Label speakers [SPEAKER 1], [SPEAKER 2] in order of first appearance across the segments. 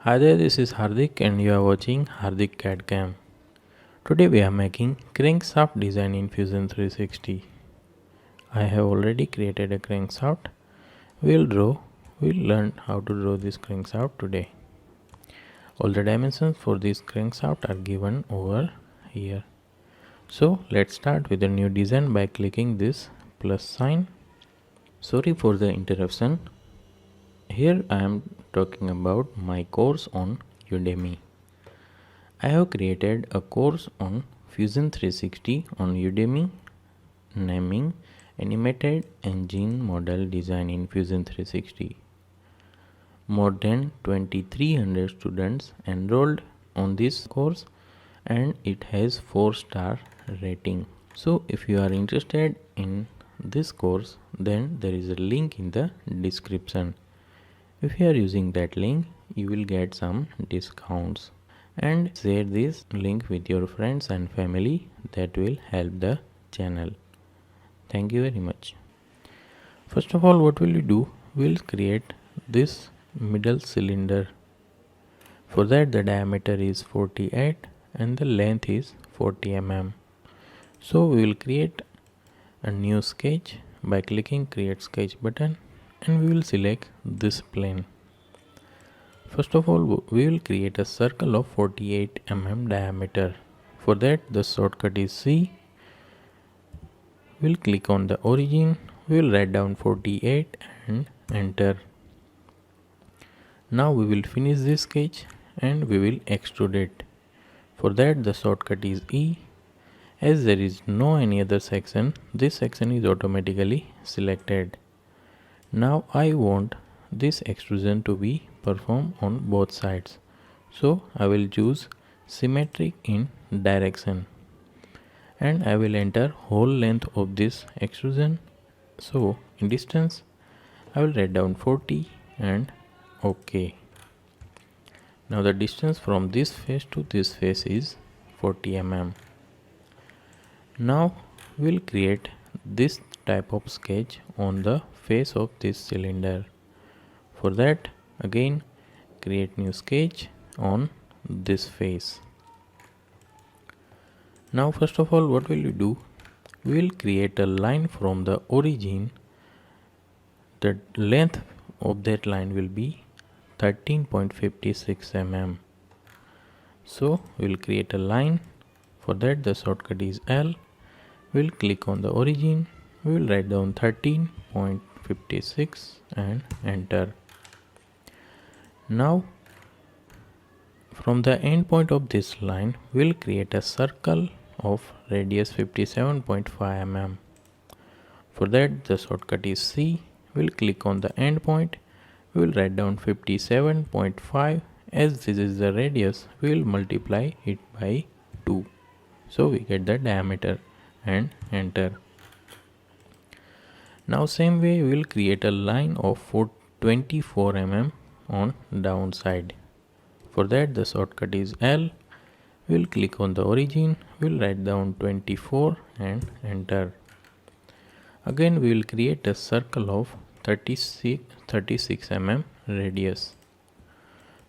[SPEAKER 1] Hi there, this is Hardik and you are watching Hardik CAD Cam. Today we are making crankshaft design in Fusion 360. I have already created a crankshaft. We'll learn how to draw this crankshaft today. All the dimensions for this crankshaft are given over here. So let's start with a new design by clicking this plus sign. Sorry for the interruption. Here I am talking about my course on Udemy. I have created a course on Fusion 360 on Udemy naming Animated Engine Model Design in Fusion 360. More than 2300 students enrolled on this course and it has 4-star rating. So if you are interested in this course, then there is a link in the description. If you are using that link, you will get some discounts. And share this link with your friends and family, that will help the channel. Thank you very much. First of all, what will we do? We'll create this middle cylinder. For that the diameter is 48 and the length is 40 mm. So we will create a new sketch by clicking create sketch button and we will select this plane. First of all, we will create a circle of 48 mm diameter. For that the shortcut is C. We'll click on the origin. We will write down 48 and enter. Now we will finish this sketch and we will extrude it. For that the shortcut is E. As there is no any other section, this section is automatically selected. Now I want this extrusion to be performed on both sides. So I will choose symmetric in direction and I will enter whole length of this extrusion. So in distance I will write down 40 and OK. Now the distance from this face to this face is 40 mm. Now we will create this type of sketch on the face of this cylinder. For that again create new sketch on this face. Now first of all, what will you do? We will create a line from the origin. The length of that line will be 13.56 mm. So we will create a line. For that the shortcut is L. We will click on the origin. We will write down 13.56 and enter. Now from the end point of this line we will create a circle of radius 57.5 mm. For that the shortcut is C. We will click on the end point. We will write down 57.5. As this is the radius, we will multiply it by 2. So we get the diameter and enter. Now same way we will create a line of 24 mm on downside. For that the shortcut is L. We will click on the origin. We will write down 24 and enter. Again we will create a circle of 36 mm radius.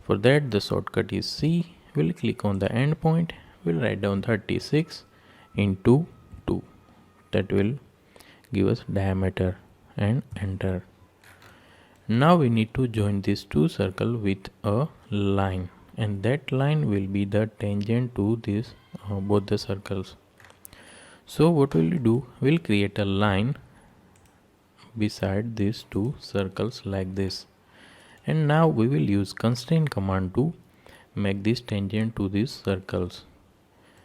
[SPEAKER 1] For that the shortcut is C. We will click on the end point. We will write down 36 into 2. That will give us diameter and enter. Now we need to join these two circles with a line, and that line will be the tangent to this both the circles. So what will we do? We'll create a line beside these two circles like this, and now we will use constraint command to make this tangent to these circles.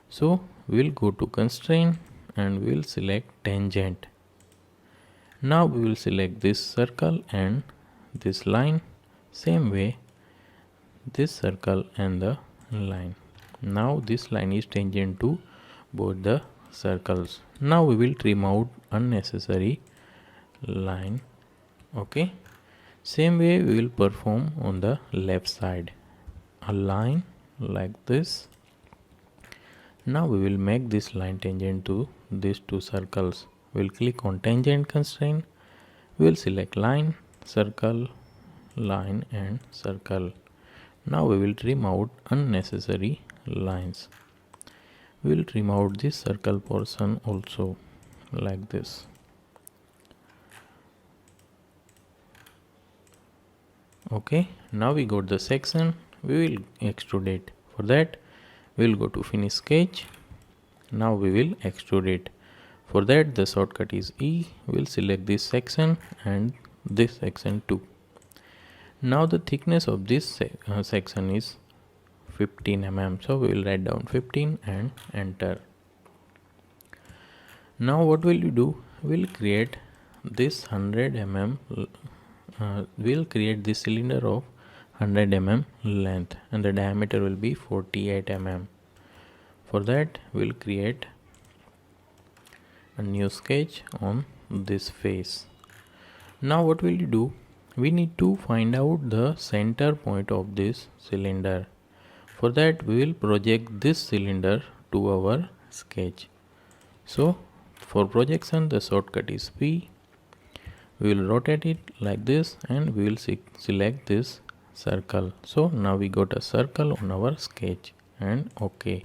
[SPEAKER 1] So we'll go to constraint and we'll select tangent. Now we will select this circle and this line. Same way this circle and the line. Now this line is tangent to both the circles. Now we will trim out unnecessary line. Okay. Same way we will perform on the left side. A line like this. Now we will make this line tangent to these two circles. We will click on tangent constraint. We will select line, circle, line and circle. Now we will trim out unnecessary lines. We will trim out this circle portion also, like this. Okay, now we got the section. We will extrude it. For that, we will go to finish sketch. Now we will extrude it. For that, the shortcut is E. We will select this section and this section too. Now the thickness of this section is 15 mm. So we will write down 15 and enter. Now what will you do? We will create this 100 mm. We will create this cylinder of 100 mm length and the diameter will be 48 mm. For that, we will create a new sketch on this face. Now what will you do? We need to find out the center point of this cylinder. For that, we will project this cylinder to our sketch. So for projection, the shortcut is P. We will rotate it like this and we will select this circle. So now we got a circle on our sketch and OK.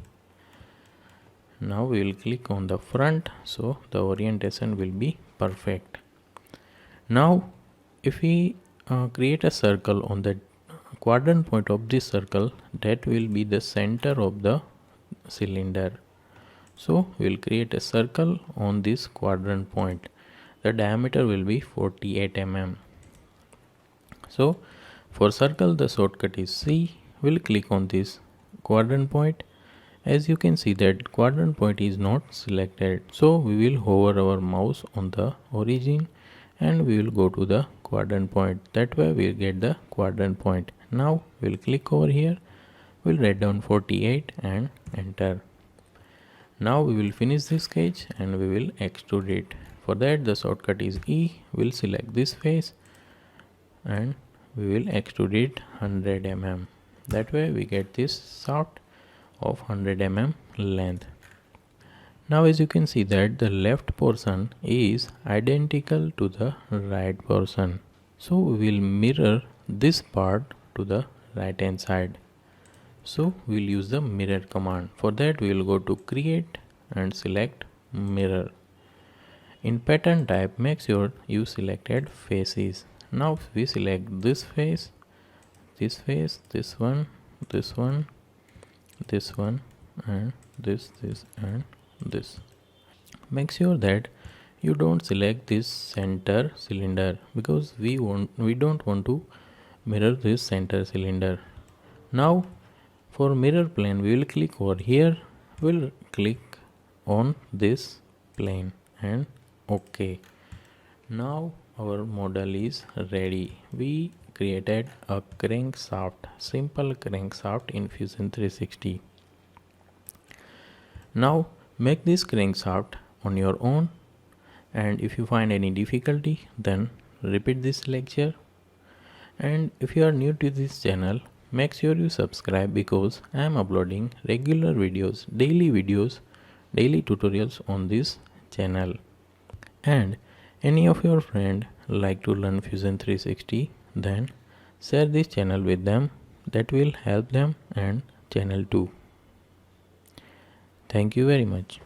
[SPEAKER 1] Now we will click on the front, so the orientation will be perfect. Now if we create a circle on the quadrant point of this circle, that will be the center of the cylinder. So we will create a circle on this quadrant point. The diameter will be 48 mm. So for circle, the shortcut is C. We will click on this quadrant point. As you can see that quadrant point is not selected, so we will hover our mouse on the origin and we will go to the quadrant point. That way we will get the quadrant point. Now we will click over here, we will write down 48 and enter. Now we will finish this sketch and we will extrude it. For that, the shortcut is E. We will select this face and we will extrude it 100 mm. That way we get this shaft of 100 mm length. Now as you can see that the left portion is identical to the right portion. So we will mirror this part to the right hand side. So we will use the mirror command. For that we will go to create and select mirror. In pattern type, make sure you selected faces. Now we select this face, this one, this one, this one and this and this. Make sure that you don't select this center cylinder because we don't want to mirror this center cylinder. Now for mirror plane, we will click over here, we'll click on this plane and OK. Now our model is ready. We created a crankshaft, simple crankshaft in Fusion 360. Now make this crankshaft on your own, and if you find any difficulty then repeat this lecture. And if you are new to this channel, make sure you subscribe because I am uploading regular videos, daily tutorials on this channel. And any of your friend like to learn Fusion 360, then share this channel with them. That will help them and channel too. Thank you very much.